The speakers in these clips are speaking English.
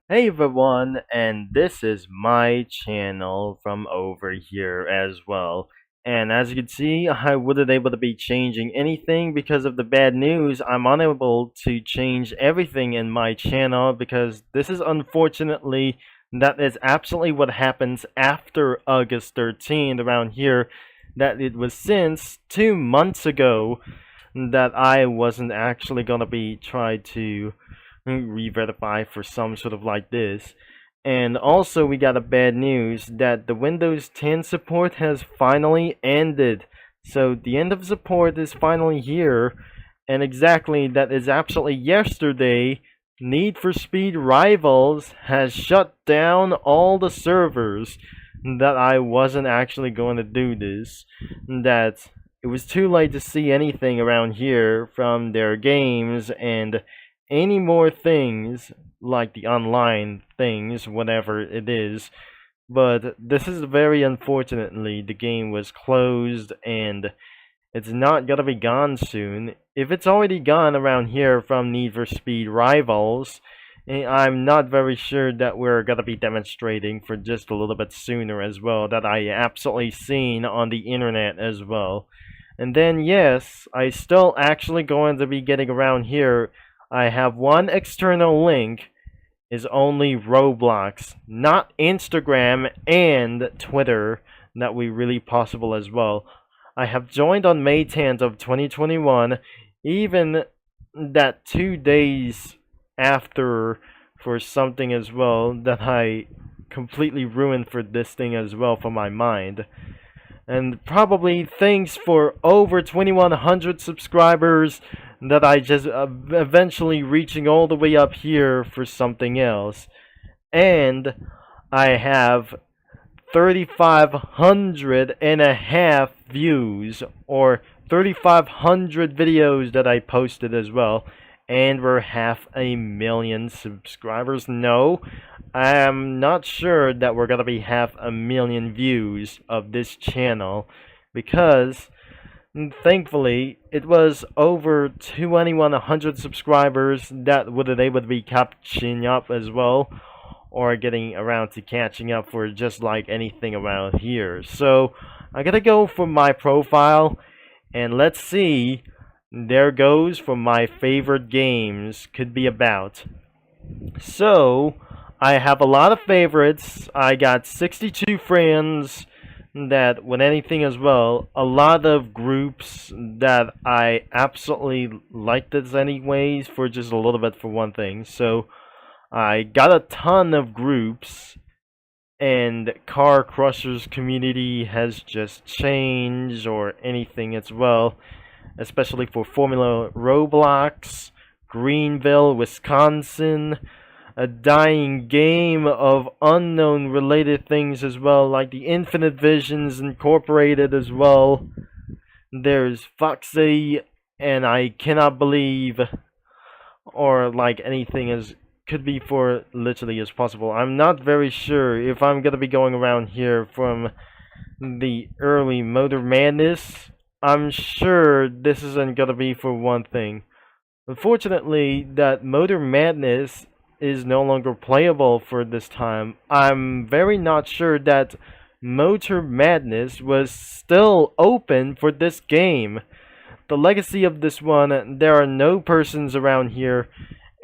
Hey everyone, and this is my channel from over here as well. And as you can see, I wasn't able to be changing anything because of the bad news. I'm unable to change everything in my channel because this is unfortunately that is absolutely what happens after August 13th around here. That it was since 2 months ago that I wasn't actually gonna be tried to re-verify for some sort of like this. And also we got a bad news that the Windows 10 support has finally ended. So the end of support is finally here, and exactly that is absolutely yesterday. Need for Speed Rivals has shut down all the servers. That I wasn't actually going to do this. That it was too late to see anything around here from their games and any more things like the online things, whatever it is. But this is very unfortunately the game was closed and it's not gonna be gone soon. If it's already gone around here from Need for Speed Rivals, I'm not very sure that we're gonna be demonstrating for just a little bit sooner as well, that I absolutely seen on the internet as well. And then yes, I still actually going to be getting around here. I have one external link is only Roblox, not Instagram and Twitter. That we really possible as well. I have joined on May 10th of 2021, even that 2 days after for something as well that I completely ruined for this thing as well for my mind. And probably thanks for over 2100 subscribers that I just eventually reaching all the way up here for something else. And I have 3,500 and a half views, or 3,500 videos that I posted as well, and we're 500,000 subscribers. No, I'm not sure that we're gonna be 500,000 views of this channel, because thankfully it was over 2,100 subscribers that would have able to be catching up as well, or getting around to catching up for just like anything around here. So I gotta go for my profile, and let's see. There goes for my favorite games could be about. So I have a lot of favorites. I got 62 friends that with anything as well. A lot of groups that I absolutely liked this anyways for just a little bit for one thing. So I got a ton of groups, and Car Crushers community has just changed or anything as well, especially for Formula Roblox, Greenville, Wisconsin, a dying game of unknown related things as well, like the Infinite Visions Incorporated as well. There's Foxy, and I cannot believe, or like anything as could be for literally as possible. I'm not very sure if I'm gonna be going around here from the early Motor Madness. I'm sure this isn't gonna be for one thing. Unfortunately, that Motor Madness is no longer playable for this time. I'm very not sure that Motor Madness was still open for this game. The legacy of this one, there are no persons around here,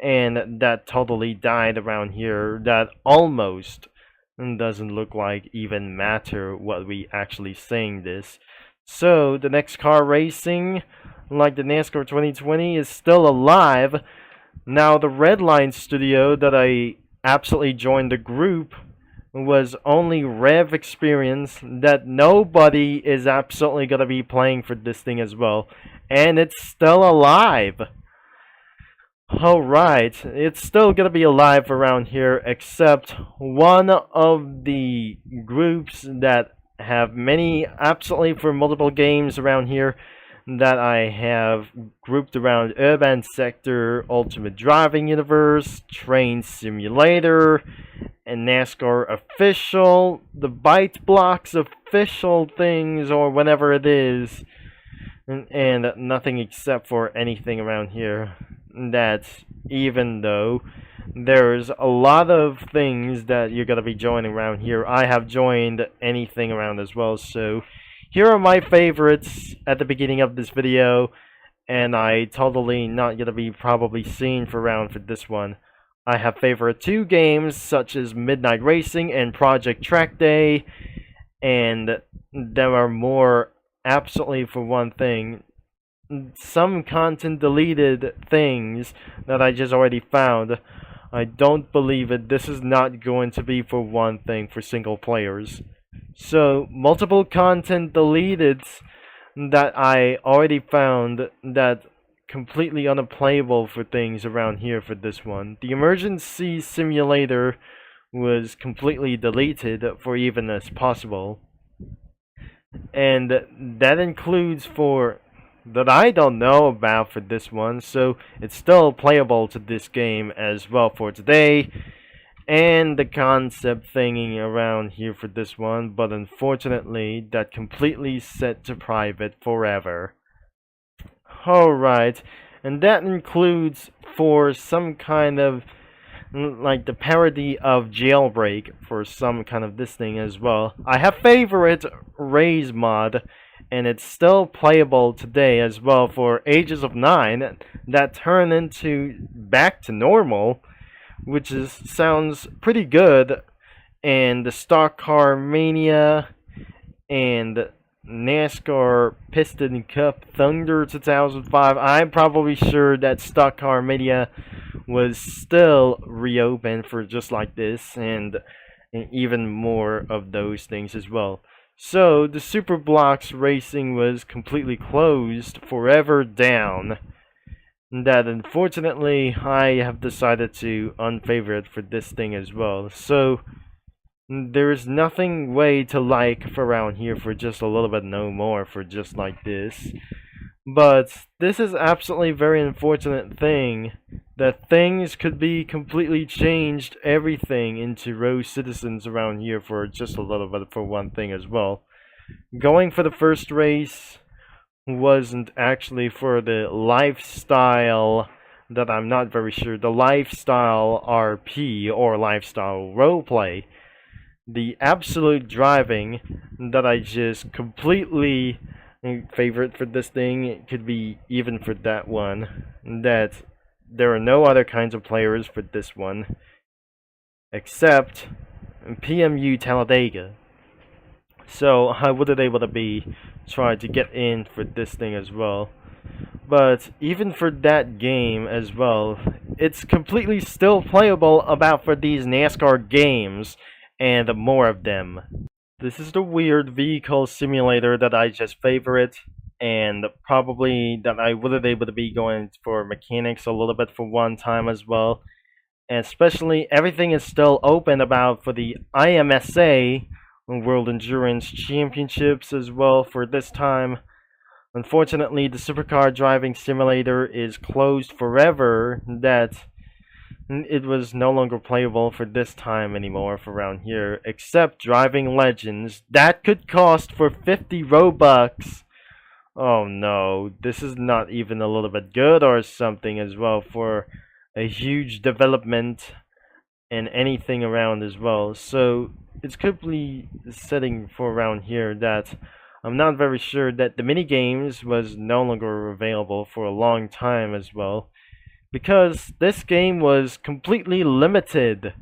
and that totally died around here. That almost doesn't look like even matter what we actually saying this. So the next car racing, like the NASCAR 2020, is still alive. Now the Redline studio that I absolutely joined the group was only Rev Experience, that nobody is absolutely gonna be playing for this thing as well, and it's still alive. Alright, it's still gonna be alive around here, except one of the groups that have many, absolutely for multiple games around here, that I have grouped around Urban Sector, Ultimate Driving Universe, Train Simulator, and NASCAR Official, the Byte Blocks official things, or whatever it is, and nothing except for anything around here. That even though there's a lot of things that you're gonna be joining around here. I have joined anything around as well, so here are my favorites at the beginning of this video, and I totally not gonna be probably seen for around for this one. I have favorite 2 games such as Midnight Racing and Project Track Day, and there are more. Absolutely, for one thing, some content deleted things that I just already found. I don't believe it. This is not going to be, for one thing, for single players. So, multiple content deleted that I already found that completely unplayable for things around here for this one. The emergency simulator was completely deleted for even as possible. And that includes for that I don't know about for this one, so it's still playable to this game as well for today. And the concept thingy around here for this one, but unfortunately that completely set to private forever. Alright, and that includes for some kind of like the parody of Jailbreak for some kind of this thing as well. I have favorite Raise mod, and it's still playable today as well for Ages of 9 that turn into back to normal, which sounds pretty good. And the Stock Car Mania and NASCAR Piston Cup Thunder 2005. I'm probably sure that Stock Car Mania was still reopened for just like this, and even more of those things as well. So the Superblocks Racing was completely closed, forever down. That unfortunately I have decided to unfavorite for this thing as well. So there is nothing way to like for around here for just a little bit no more for just like this. But this is absolutely very unfortunate thing that things could be completely changed, everything into Rose Citizens around here for just a little bit for one thing as well. Going for the first race wasn't actually for the lifestyle that I'm not very sure. The lifestyle RP or lifestyle roleplay. The absolute driving that I just completely favorite for this thing. It could be even for that one. That there are no other kinds of players for this one except PMU Talladega. So I wouldn't able to be trying to get in for this thing as well. But even for that game as well, it's completely still playable about for these NASCAR games and more of them. This is the weird vehicle simulator that I just favorite, and probably that I wouldn't able to be going for mechanics a little bit for one time as well. And especially everything is still open about for the IMSA World Endurance Championships as well for this time. Unfortunately, the Supercar Driving Simulator is closed forever. That it was no longer playable for this time anymore for around here, except Driving Legends. That could cost for 50 Robux. Oh no, this is not even a little bit good or something as well for a huge development and anything around as well. So it's completely setting for around here that I'm not very sure that the mini games was no longer available for a long time as well, because this game was completely limited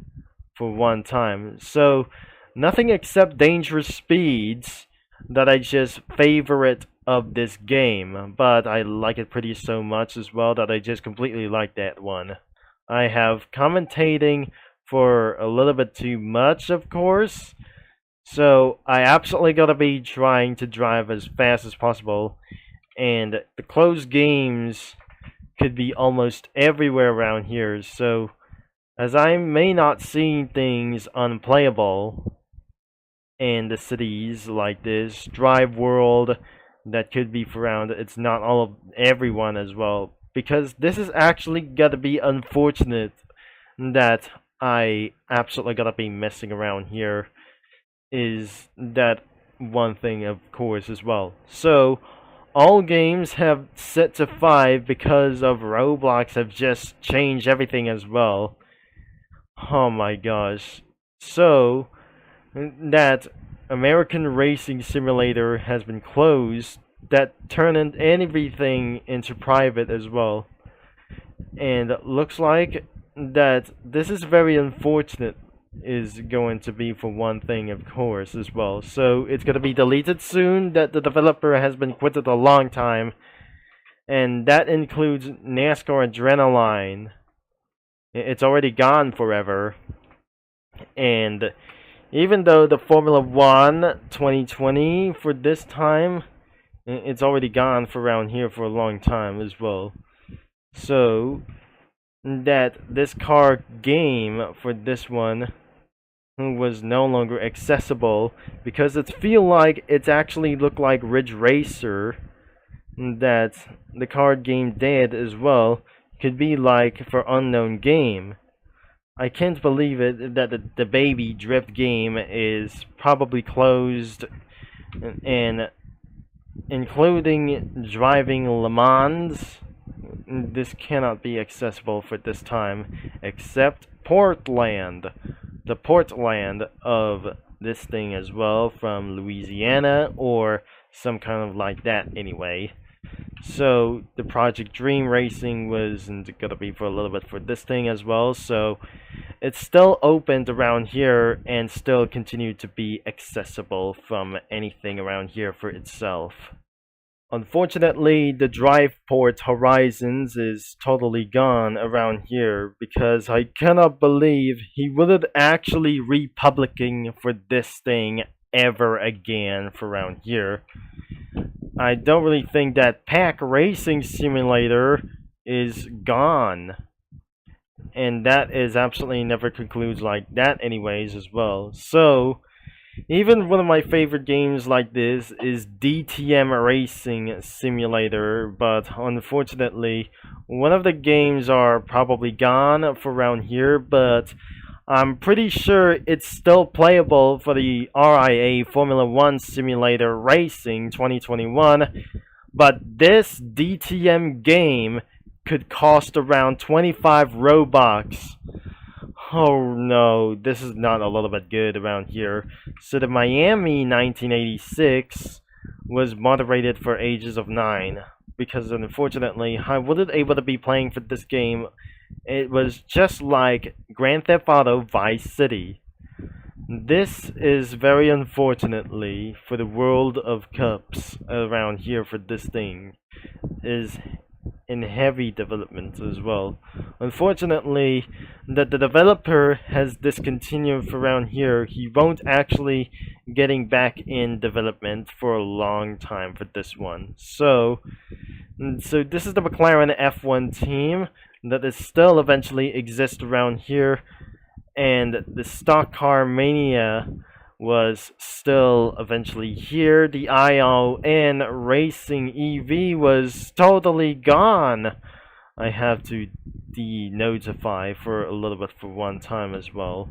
for one time. So nothing except Dangerous Speeds that I just favorite of this game, but I like it pretty so much as well that I just completely like that one. I have commentating for a little bit too much, of course, so I absolutely gotta be trying to drive as fast as possible, and the closed games could be almost everywhere around here. So as I may not see things unplayable in the cities like this, Drive World, that could be around, it's not all of everyone as well, because this is actually gotta be unfortunate that I absolutely gotta be messing around here, is that one thing of course as well. So all games have set to 5 because of Roblox have just changed everything as well. Oh my gosh. So, that American Racing Simulator has been closed, that turned everything into private as well. And looks like that this is very unfortunate is going to be for one thing, of course, as well. So it's going to be deleted soon, that the developer has been quitted a long time. And that includes NASCAR Adrenaline. It's already gone forever. And even though the Formula 1 2020 for this time, it's already gone for around here for a long time as well. So, that this car game for this one was no longer accessible because it feel like it's actually looked like Ridge Racer, that the card game did as well, could be like for unknown game. I can't believe it that the baby drift game is probably closed, and including driving Le Mans. This cannot be accessible for this time, except Portland, the Portland of this thing as well, from Louisiana or some kind of like that anyway. So the Project Dream Racing wasn't gonna be for a little bit for this thing as well, so it's still opened around here and still continued to be accessible from anything around here for itself. Unfortunately, the Driveport Horizons is totally gone around here because I cannot believe he wouldn't actually republicing for this thing ever again for around here. I don't really think that Pack Racing Simulator is gone. And that is absolutely never concludes like that anyways as well. So, even one of my favorite games like this is DTM Racing Simulator, but unfortunately, one of the games are probably gone for around here, but I'm pretty sure it's still playable for the RIA Formula 1 Simulator Racing 2021, but this DTM game could cost around 25 Robux. Oh no, this is not a little bit good around here. So the Miami 1986 was moderated for ages of 9, because unfortunately I wasn't able to be playing for this game. It was just like Grand Theft Auto Vice City. This is very unfortunately for the world of cups around here for this thing is in heavy development as well. Unfortunately, that the developer has discontinued for around here. He won't actually getting back in development for a long time for this one. So this is the McLaren F1 team that is still eventually exist around here, and the Stock Car Mania was still eventually here. The ION Racing EV was totally gone. I have to de-notify for a little bit for one time as well.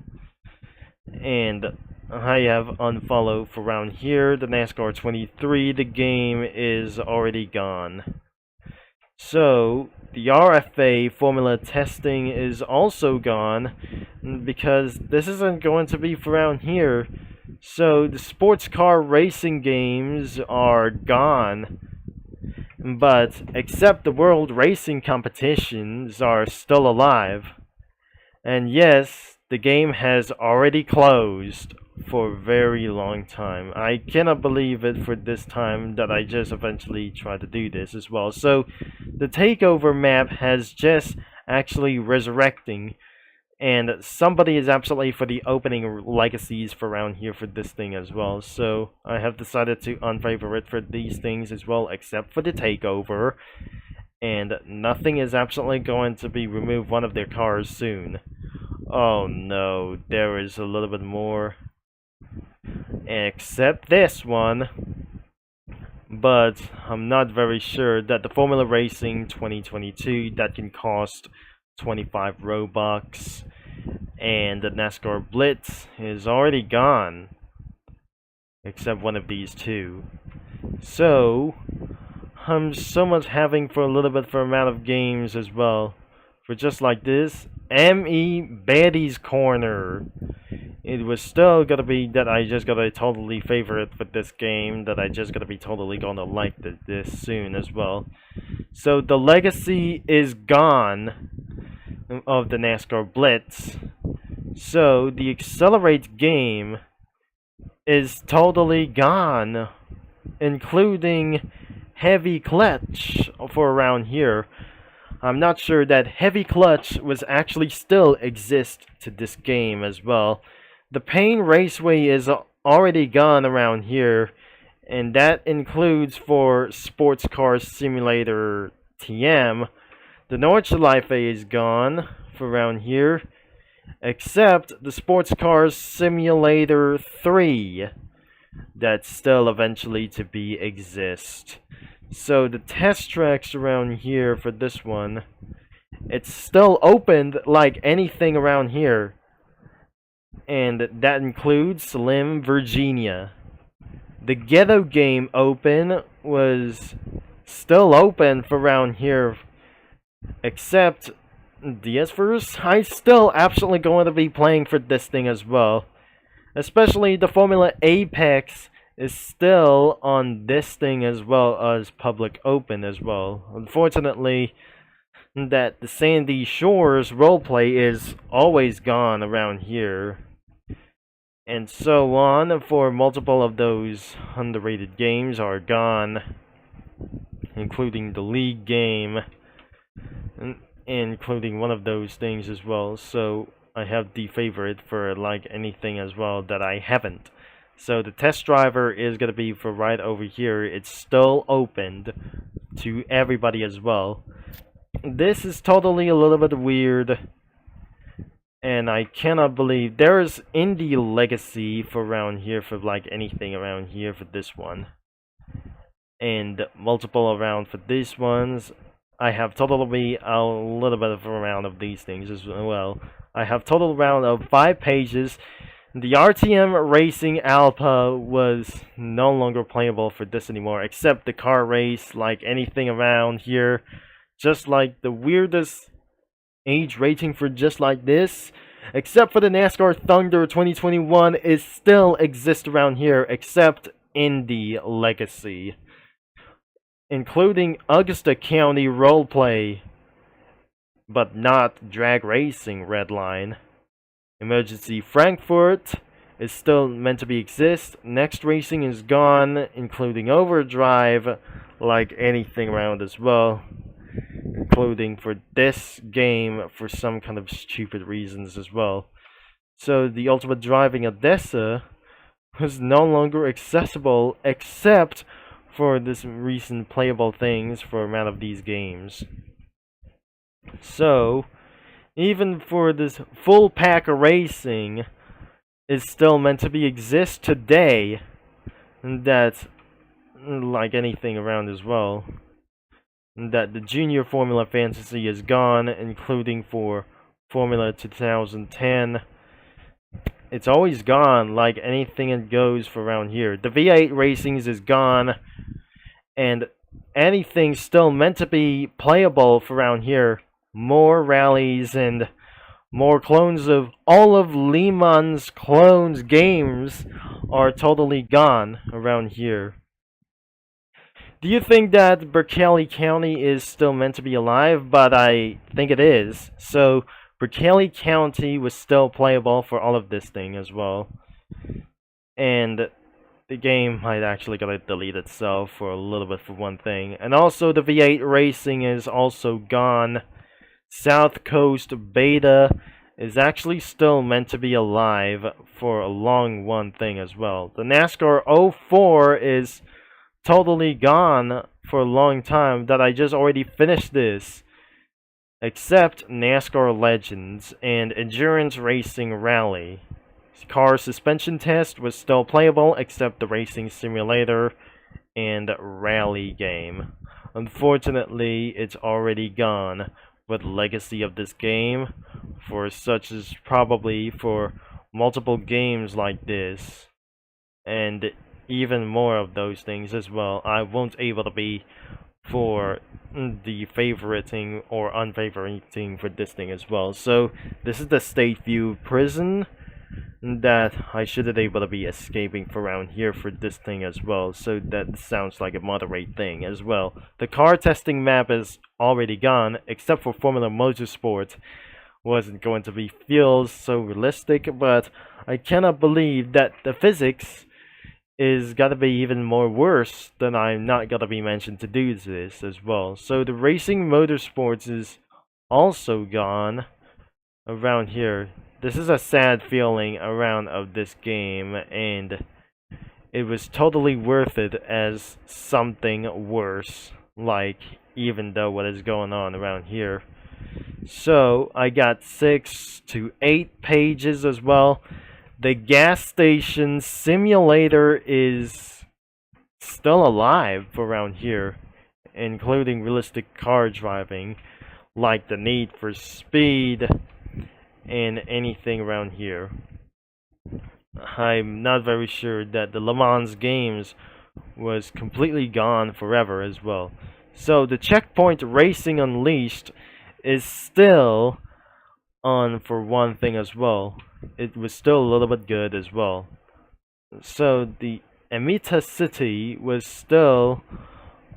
And I have unfollowed for around here. The NASCAR 23, the game is already gone. So, the RFA formula testing is also gone because this isn't going to be for around here. So the sports car racing games are gone, but except the world racing competitions are still alive. And yes, the game has already closed for a very long time. I cannot believe it for this time that I just eventually tried to do this as well. So the takeover map has just actually resurrecting, and somebody is absolutely for the opening legacies for around here for this thing as well. So I have decided to unfavor it for these things as well, except for the takeover. And nothing is absolutely going to be removed one of their cars soon. Oh no, there is a little bit more. Except this one. But I'm not very sure that the Formula Racing 2022 that can cost 25 Robux, and the NASCAR Blitz is already gone, except one of these two. So I'm so much having for a little bit for amount of games as well. For just like this, ME Betty's Corner. It was still gonna be that I just gotta totally favorite for this game, that I just gotta be totally gonna like this soon as well. So the legacy is gone of the NASCAR Blitz. So the Accelerate game is totally gone, including Heavy Clutch for around here. I'm not sure that Heavy Clutch was actually still exist to this game as well. The Pain Raceway is already gone around here, and that includes for Sports Car Simulator TM. The Nordschleife is gone for around here, except the Sports Car Simulator 3 that's still eventually to be exist. So the test tracks around here for this one, it's still opened like anything around here, and that includes Slim, Virginia. The Ghetto Game Open was still open for around here, except DS1. I still absolutely going to be playing for this thing as well. Especially the Formula Apex is still on this thing as well as public open as well. Unfortunately, that the Sandy Shores roleplay is always gone around here. And so on for multiple of those underrated games are gone, including the League game, including one of those things as well. So I have the favorite for like anything as well that I haven't. So the test driver is going to be for right over here. It's still opened to everybody as well. This is totally a little bit weird, and I cannot believe there is Indie Legacy for around here for like anything around here for this one, and multiple around for these ones. I have totally a little bit of a round of these things as well. I have total round of 5 pages. The RTM Racing Alpha was no longer playable for this anymore, except the car race, like anything around here. Just like the weirdest age rating for just like this, except for the NASCAR Thunder 2021, is still exists around here, except in the Legacy, including Augusta County roleplay, but not drag racing redline. Emergency Frankfurt is still meant to be exist. Next Racing is gone, including Overdrive, like anything around as well, including for this game for some kind of stupid reasons as well. So the Ultimate Driving Odessa was no longer accessible except for this recent playable things for amount of these games. So even for this full pack of racing is still meant to be exist today, and that's like anything around as well. And that the Junior Formula Fantasy is gone, including for Formula 2010. It's always gone, like anything it goes for around here. The V8 Racings is gone, and anything still meant to be playable for around here. More rallies and more clones of all of Lehman's clones games are totally gone around here. Do you think that Berkeley County is still meant to be alive? But I think it is. So Berkeley County was still playable for all of this thing as well. And the game might actually gotta delete itself for a little bit for one thing. And also the V8 Racing is also gone. South Coast Beta is actually still meant to be alive for a long one thing as well. The NASCAR 04 is totally gone for a long time, that I just already finished this. Except NASCAR Legends and Endurance Racing Rally. Car suspension test was still playable except the racing simulator and rally game. Unfortunately, it's already gone. With legacy of this game, for such as probably for multiple games like this, and even more of those things as well, I won't able to be for the favoriting or unfavoriting for this thing as well. So this is the State View prison that I shouldn't able to be escaping from around here for this thing as well. So that sounds like a moderate thing as well. The car testing map is already gone, except for Formula Motorsport. Wasn't going to be feels so realistic, but I cannot believe that the physics is gotta be even more worse than I'm not gonna be mentioned to do this as well. So the racing motorsports is also gone around here. This is a sad feeling around of this game, and it was totally worth it as something worse, like even though what is going on around here. So I got 6 to 8 pages as well. The gas station simulator is still alive around here, including realistic car driving, like the Need for Speed and anything around here. I'm not very sure that the Le Mans games was completely gone forever as well. So the Checkpoint Racing Unleashed is still on for one thing as well. It was still a little bit good as well. So the Amita City was still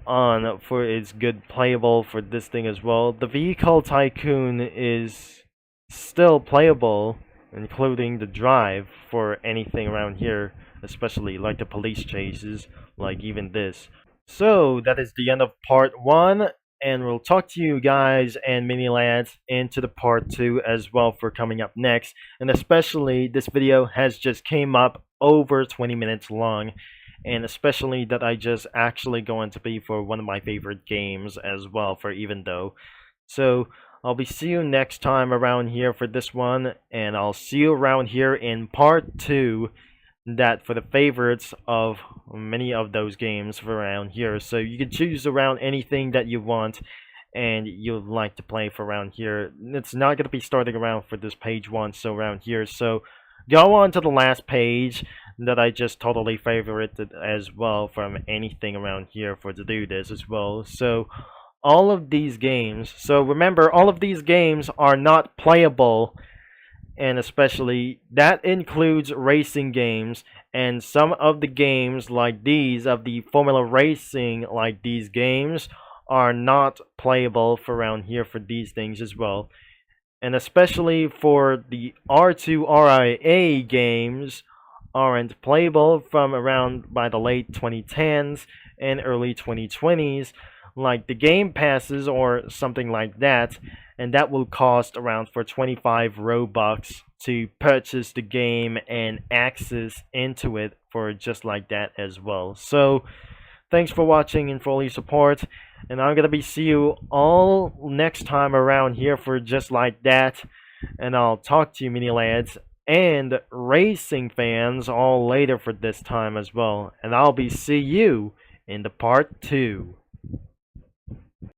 on for its good playable for this thing as well. The Vehicle Tycoon is still playable, including the drive for anything around here, especially like the police chases, like even this. So that is the end of part 1, and we'll talk to you guys and mini lads into the part 2 as well for coming up next. And especially this video has just came up over 20 minutes long, and especially that I just actually going to be for one of my favorite games as well for even though. So I'll be see you next time around here for this one, and I'll see you around here in part 2, that for the favorites of many of those games for around here. So you can choose around anything that you want and you'd like to play for around here. It's not going to be starting around for this page 1, so around here. So go on to the last page that I just totally favorited as well from anything around here for to do this as well. So all of these games, so remember, all of these games are not playable, and especially that includes racing games, and some of the games like these of the Formula Racing, like these games, are not playable for around here for these things as well. And especially for the R2 RIA games aren't playable from around by the late 2010s and early 2020s, like the game passes or something like that, and that will cost around for 25 Robux to purchase the game and access into it for just like that as well. So thanks for watching and for all your support, and I'm gonna be see you all next time around here for just like that, and I'll talk to you mini lads and racing fans all later for this time as well, and I'll be see you in the part 2.